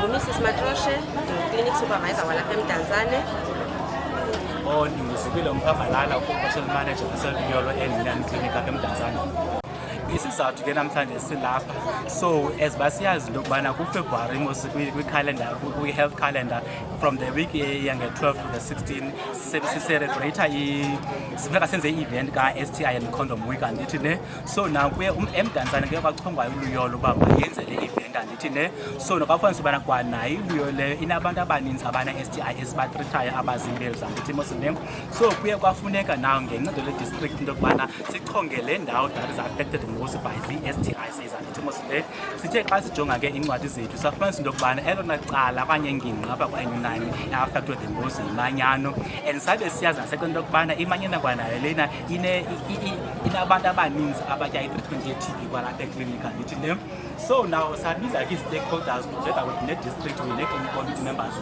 Mrs. Matroshe, clinic supervisor walapha eMdantsane. Ndinguzibile Mphagalala, u-Operation Manager waseLunyolo NU9 clinic apha eMdantsane. Isizathu ke namhlanje silapha, so as basiyazi into yokubana kuFebruary kwi-calendar, kwi-health calendar from the week yange-12 to the 16 siselebreyitha sifuneka senze i-event ka-STI and Condom week andithi ne. So now eMdantsane kuye kwachongwa iLunyolo uba mayenze le event andithi ne. So nokwafumanisa ubana kwanayo iLunyolo leyo inabantu abaninzi abane-STI esibatrithayo abazimbeles andithi mosine. So kuye kwafuneka nawo ngencedo le-district into yokubana sichonge le ndawo that is affected by the-STIs andithi mosine. Sithe xa sijonga ke incwadi zethu safumanisa into yokubana elona cala okanye ingingqi apha kwa-NU9 affected the most yiManyano, and sabe siyazi naseqo into yokubana iManyano kwanayo lena inabantu abaninzi abatya i-treatment ye-TB kwalapha eklinika andithi ne. So now sabiza ke stakeholders together with the district with the clinic committee members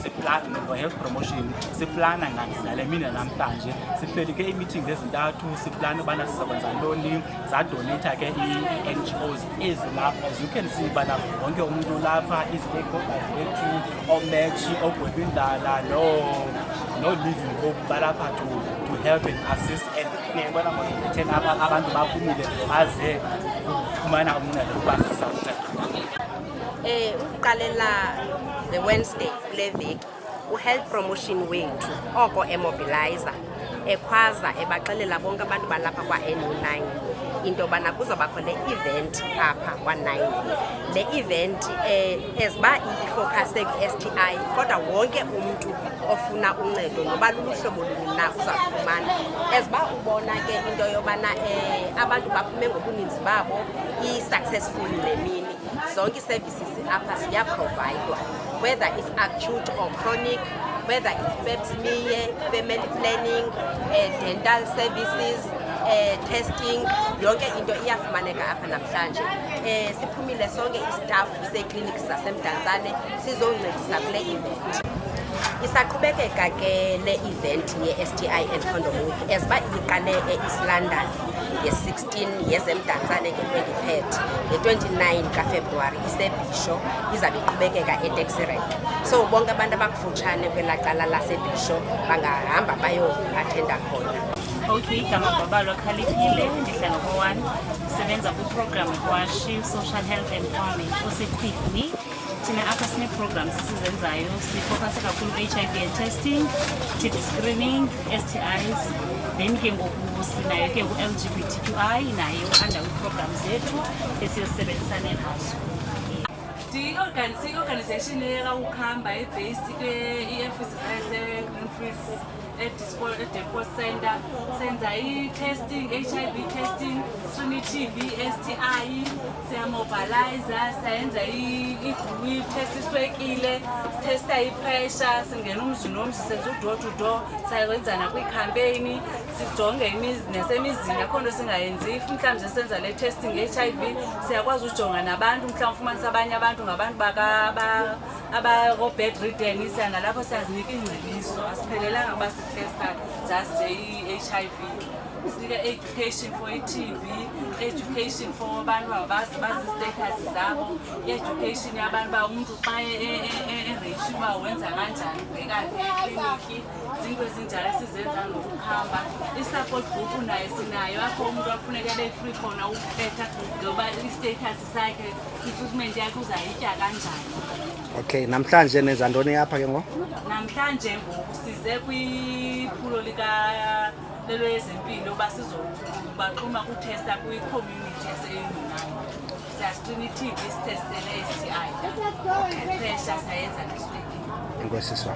siplan for health promotion, siplana ngale mina namhlanje sihleli ke i-meetings ezintathu siplana ubana sizakwenza ntoni, zadonate ke i-NGOs ezilapha. As you can see bana wonke umuntu lapha i-stakeholders bethu oMatch, oGwebindala, no living hope balapha to help and assist, and ngibona ukuthi abantu baphumile baze kumana umncede ubasisa ukuqalela the Wednesday kule veki u-health promotion wethu oko emobilizer ekhwaza ebaxelela bonke abantu balapha kwa-NU9 into yobana kuzobakho le event apha kwa-9. Le event eziba ifocuse ku-STI kodwa wonke umuntu ofuna uncedo noba luluhlobo luni na uzafumana. Eziba ubona ke into yobana abantu baphume ngobuninzi babo i-successful le mini. Zonke i-services apha ziyaprovidwa, whether it's acute or chronic, whether it's pap smear, family planning, dental services, testing, yonke into iyafumaneka apha namhlanje. Siphumile sonke istaff seclinic saseMdantsane sizoncedisa kule event. Isaqhubekeka ke le event ye-STI and Condom week eziba iqale e-East London nge-16 yezeMdantsane nge-23rd, nge-29 kaFebruwari iseBisho, izabe iqhubekeka eTaxirank. So bonke abantu abakufutshane kwelaa cala laseBisho bangahamba bayo-athenda khona. Okay, igama Babalo Khaliphile, ndihlala ko-1, ndisebenza kwiprogram kwa-Shiv Social Health and Farming oseQuickly. Thina apha sine-programs esizenzayo, sifocuse kakhulu HIV and testing, TB screening, STIs, then ke ngoku sinayo ke ku-LGBTQI nayo under kwi-programs zethu esiyosebenzisane nazo. I-organization eyakakuhamba e-based i-office zase-Greenfields e-Depot Center senza i-testing, HIV testing, TB, STI, siyamobiliza, siyenza i-test iswekile, testa i-pressure, singena umzi nomzi, senza u-door to door, sayenzana kwi-campaign, sijonge nasemizini akho nto singayenzi. Mhlawumbe senza le testing HIV, siyakwazi ujonga nabantu, mhlawumbe ufumanisa abanye abantu ngabantu aba-bedridden, nalapho siyazinika ingcebiso, asiphelelanga uba sitesta just i-HIV. Sinika education for i-TB, education for abantu bazi-status zabo, education yabantu uba umuntu xa ereyishiwe uba wenza kanjani, bhekani ekliniki, zinto ezinjalo esizenza ngokuhamba. I-support group nayo sinayo apho umuntu afunekele free khona ukukhetha ngoba i-status sakhe, i-treatment yakhe uzayitya kanjani. Okay, namhlanje nenza ntoni apha ke ngoku? Namhlanje ngoku size kwiphulo lelo yezempilo uba sizobaxhuma kutesta kwi-community yase-NU9. Siyascreen i-TB, sitestele STI, pressure sayenza neswekile. Enkosi siswa.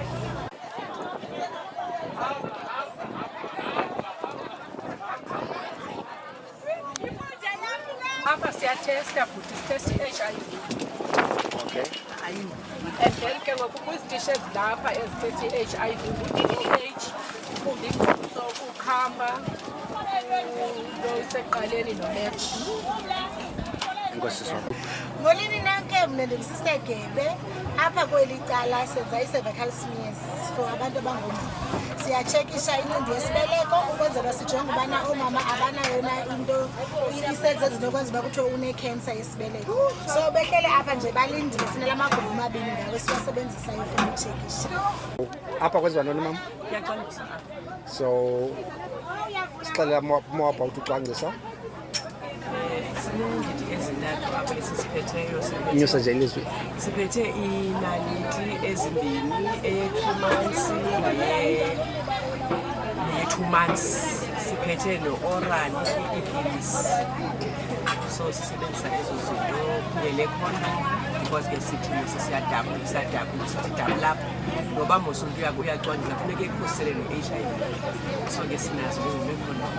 Apha siyatesta futhi sitesta i-HIV. Okay. And then ke ngoku kwizitishes lapha ezitesta i-HIV, u-ECDOH, undingomso, ukhamba, lo iseqaleni noMatch. Enkosi siswa. Molweni nanke mna ndingusista Gebe apha kweli cala senza i-cervical smears for abantu abangomama. Siyatshekisha incindi yesibeleko ukwenzela sijonge ubana oomama abanayo na into isenze ezinto okwenza uba kuthiwe une-cancer yesibeleko. So behlele apha nje balindile sinala magumbi amabini ngawo siwasebenzisayo for utshekisha. Apha kwenziwa ntoni mama? So sixelela more about ucwangcisa. Sinendidi ezintathu apha esisiphetheyo. Inyusa nje ilizwi. Siphethe iinaliti ezimbini, eye-3 months neye-2 months. Siphethe no-oral iipilisi. So sisebenzisa ezo zinto nele-condom because ke sithi siyadabula sithi dabula apho noba mos umntu uyacwangcisa funeka ekhusele no-HIV. So ke sinazo ne-condom.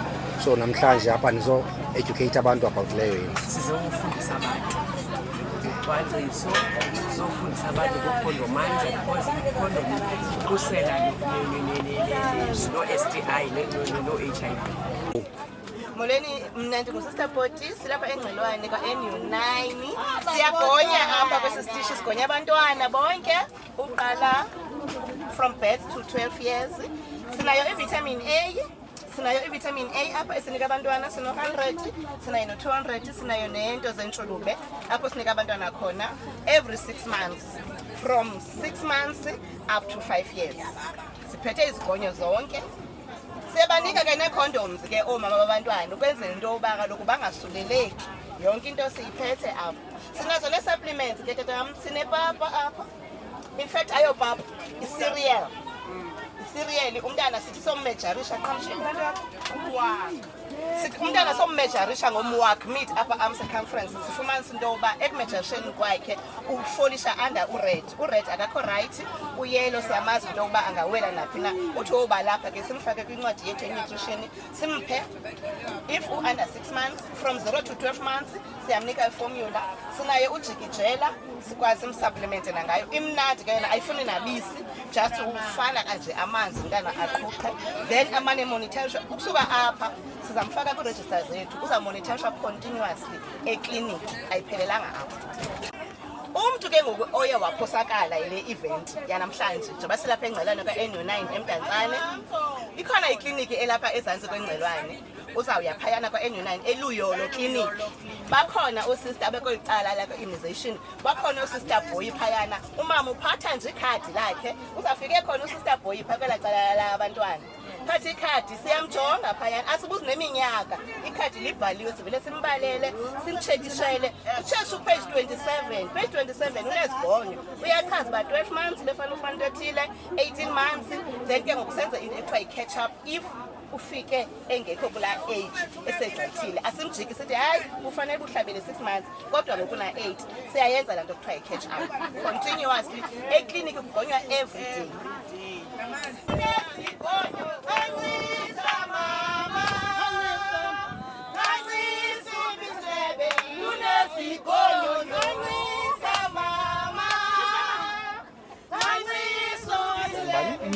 So namhlanje apha nizo-educate abantu about leyo yini? Sizofundisa abantu ucwangciso, sizofundisa abantu ngokhondomanza because ikhondom ikhusela no-STI no-HIV. Molweni, mna ndingusista Poti, silapha engxelwane ka-NU9. Siyagonya apha kwesi sitishi, sigonya abantwana bonke uqala from birth to 12 years. Sinayo i-vitamin A, sinayo i-vitamin A apha esinika abantwana, sino-100, sinayo no-200, sinayo nento zentshulube apho sinika abantwana khona every 6 months, from 6 months up to 5 years. Siphethe izigonyo zonke. Siyabanika ke nee-condoms ke oomama babantwana ukwenzela into yoba kaloku bangasuleleki. Yonke into siyiphethe apha. Sinazo nee-supplements ke tatam, sinepapa apha. In fact ayopapa i-cereal. I-cereal umntana sithi sommejarisha qhamshini laa nto yakho. Umntana sommejarisha ngomwak meat apha arm circumference. Sifumanisa into yoba ekumejarisheni kwakhe ufolisha under u-red. U-red akakho right, u-yellow siyamazi into yoba angawela naphi na. Uthi woba lapha ke simfake kwincwadi yethu enutrition simphe. If u-under 6 months, from 0 to 12 months siyamnika iformula. Sinayo ujikijela sikwazi simsupplemente nangayo. Imnandi ke yona ayifuni nabisi, just ufana kanje amanzi umntana aqhuqhe. Then amane monitorisha ukusuka apha sizamfaka kwi-register zethu, uzamonitorishwa continuously ekliniki, ayiphelelanga apha. Umntu ke ngoku oye waphosakala yile event yanamhlanje njengoba silapha engxelwane ka-NU9 eMdantsane, ikhona ikliniki elapha ezantsi kwengxelwane. Uzawuya phayana kwa-NU9 eluyolo clinic. Bakhona oosista abekwicala laka-immunization, bakhona oosista boy phayana. Umama uphatha nje ikhadi lakhe, uzawufike khona usista boy phaa kwelaa cala labantwana. Phatha ikhadi siyamjonga phayana, asibuzi neminyaka. Ikhadi libhaliwe sivele simbalele, simtshekishele. Utsheshe page 27, page 27 unezigonyo. Uyachaza uba 12 months lefana ufana into ethile, 18 months, then ke ngokusenza into ekuthiwa yi-catch up if ufike engekho kula age esegqithile. Asimjiki sithi hayi ufanele uhlabele 6 months kodwa ngoku na 8. Siyayenza laa nto kuthiwa yi-catch up continuously. Ekliniki kugonywa every day.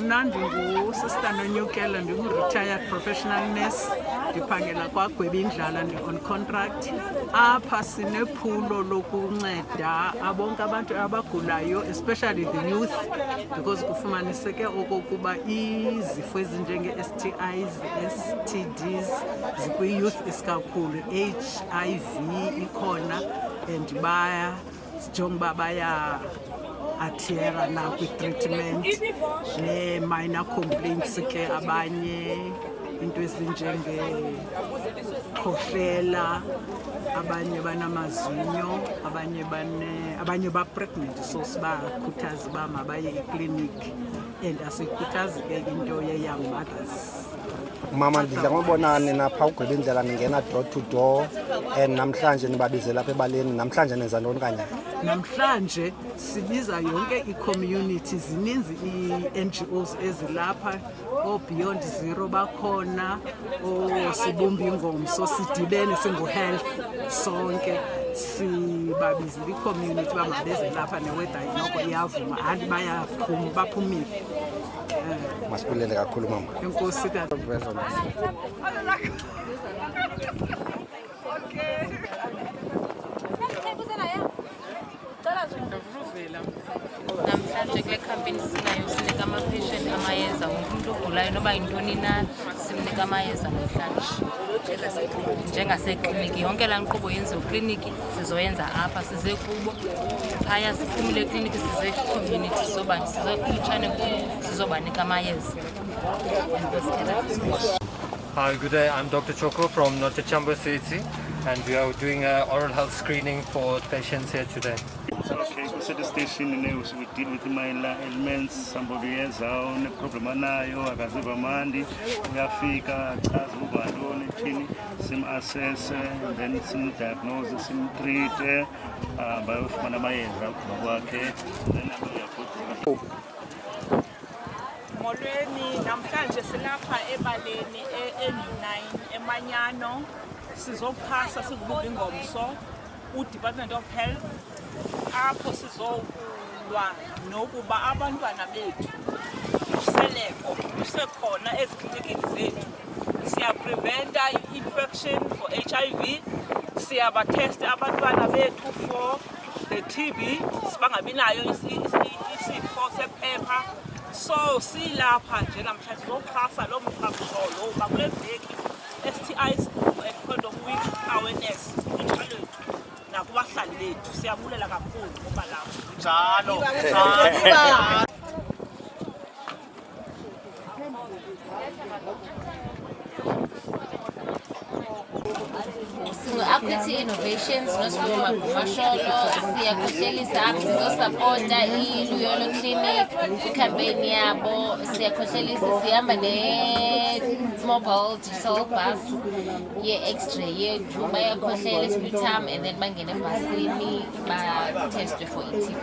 Mna ndingusista Nonyukela, ndingu-retired professional nurse, ndiphangela kwaGwebindlala, ndi-on contract. Apha sinephulo lokunceda bonke abantu abagulayo, especially the youth, because kufumaniseke okokuba izifo ezinjenge-STIs, STDs zikwi-youth isikakhulu. HIV ikhona and sijonga uba baya adhere na kwi-treatment ne-minor complaints ke abanye into ezinjengekhohlela, abanye banamazinyo, abanye ba-pregnant. So sibakhuthaza uba mabaye ekliniki and asikhuthazi ke into ye-young mothers. Mama ndidla ngobona nina phaa uGwebindlela ningena door to door and namhlanje nibabizela apha ebaleni. Namhlanje nenza ntoni kanye? Namhlanje sibiza yonke i-community, zininzi i-NGOs ezilapha, Beyond Zero bakhona, Sibumba Ingomso, sidibene singu-health sonke, sibabizile i-community uba mabeze lapha ne-weather inoko iyavuma, hali baphumile. Masibulele kakhulu mama. Enkosi tata. Namhlanje kule campaign sinayo sinika ama-patient amayeza wonke umuntu ogulayo noba yintoni na simnika amayeza namhlanje njengasekliniki yonke laa nkqubo yenziwa ekliniki sizoyenza apha size kubo phaya siphumile ekliniki size community size kufutshane kubo sizobanika amayeza. Hi, good day. I'm Dr. Choko from Norte Chamber City, and we are doing an oral health screening for patients here today. Okay, at the station we deal with minor ailments. Somebody has a problem anayo akaziva mandi uyafika achaza uba ntoni thini sim assess and then sim diagnose sim treat bayofumana amayeza kwakhe then uyaphuthuma. Molweni, namhlanje silapha ebaleni e-NU9 eManyano sizophasa sikubuka ingomso uDepartment of Health apho sizokulwa nokuba abantwana bethu useleko lusekhona eziklinikini zethu. Siyapreventa i-infection for HIV, siyabatesta abantwana bethu for the TB sibangabi nayo isifo sephepha. So silapha nje namhlanje sizoxhasa lo mkhankaso uba kule veki STIs and Condom Week awareness lethu nakubahlali bethu. Siyabulela kakhulu ngoba lapho njalo. Equity Innovations nosifuma kumasholo siyakhohlelisa apho sizosupporta iLuyolo Clinic icampaign yabo. Siyakhohlelisa sihamba ne-mobile digital bus ye-X-ray yethu bayakhohlela sputum and then bangene ebhasini ba-testwe for i-TB.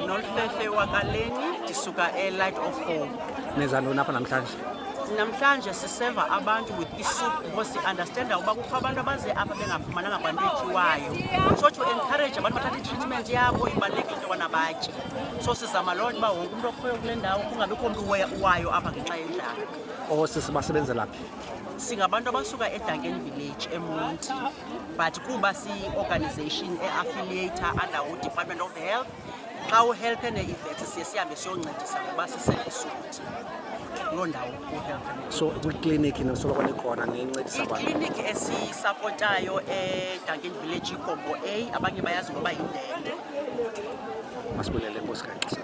Nolfefe wakaleni disuka Light of Hope. Nenza ntoni apha namhlanje? Namhlanje siseva abantu with isoup because si-understanda uba kukho abantu abaze apha bengafumananga kwanto etyiwayo. So to encourage abantu bathathe i-treatment yabo ibalulekile into yobana batye. So sizama loo nto uba wonke umntu okhoyo kule ndawo kungabikho mntu uwayo apha ngenxa yendlala. Sisi basebenzela phi? Singabantu abasuka eDuncan Village eMonti, but kuba si-organization e-affiliator under uDepartment of Health. Xa uhelpe ne-events siye sihambe siyoncedisa ngoba siseisukuthi kuloo ndawo uhelpe. So kwikliniki nosoloko nikhona nincedisa abantu? Ikliniki esisapotayo eDuncan Village iGombo A, abanye bayazi ngoba yindende. Masibulele nkosikazi.